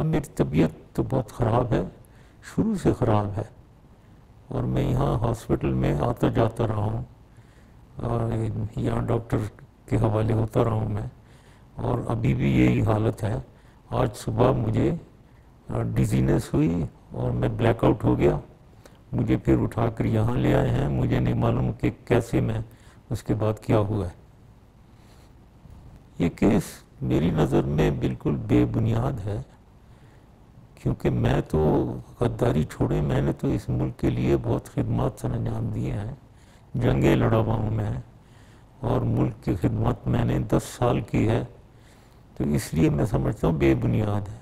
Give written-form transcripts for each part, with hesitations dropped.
اب میری طبیعت تو بہت خراب ہے، شروع سے خراب ہے، اور میں یہاں ہاسپٹل میں آتا جاتا رہا ہوں، اور یہاں ڈاکٹر کے حوالے ہوتا رہا ہوں میں، اور ابھی بھی یہی حالت ہے۔ آج صبح مجھے ڈیزینس ہوئی اور میں بلیک آؤٹ ہو گیا، مجھے پھر اٹھا کر یہاں لے آئے ہیں، مجھے نہیں معلوم کہ کیسے میں اس کے بعد کیا ہوا ہے۔ یہ کیس میری نظر میں بالکل بے بنیاد ہے، کیونکہ میں تو غداری چھوڑے، میں نے تو اس ملک کے لیے بہت خدمات سر انجام دیے ہیں، جنگیں لڑا ہوا ہوں میں، اور ملک کی خدمت میں نے 10 سال کی ہے، تو اس لیے میں سمجھتا ہوں بے بنیاد ہے۔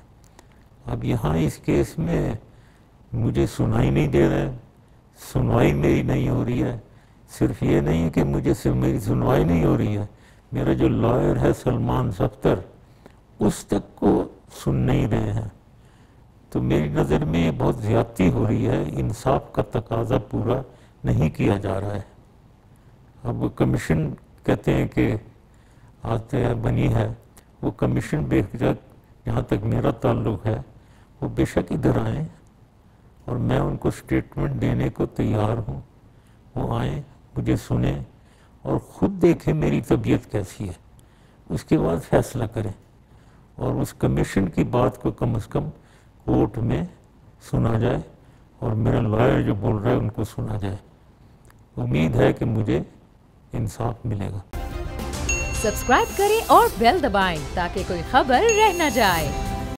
اب یہاں اس کیس میں مجھے سنائی نہیں دے رہا ہے، سنوائی میری نہیں ہو رہی ہے، صرف یہ نہیں ہے کہ میری سنوائی نہیں ہو رہی ہے، میرا جو لائر ہے سلمان صفدر، اس تک کو سن نہیں رہے ہیں، تو میری نظر میں یہ بہت زیادتی ہو رہی ہے، انصاف کا تقاضا پورا نہیں کیا جا رہا ہے۔ اب وہ کمیشن کہتے ہیں کہ آتے ہیں بنی ہے، وہ کمیشن بے شک جہاں تک میرا تعلق ہے وہ بے شک ادھر آئیں، اور میں ان کو سٹیٹمنٹ دینے کو تیار ہوں، وہ آئیں، مجھے سنیں اور خود دیکھیں میری طبیعت کیسی ہے، اس کے بعد فیصلہ کریں، اور اس کمیشن کی بات کو کم از کم کورٹ میں سنا جائے، اور میرا لائر جو بول رہا ہے ان کو سنا جائے۔ امید ہے کہ مجھے انصاف ملے گا۔ سبسکرائب کریں اور بیل دبائیں تاکہ کوئی خبر رہ نہ جائے۔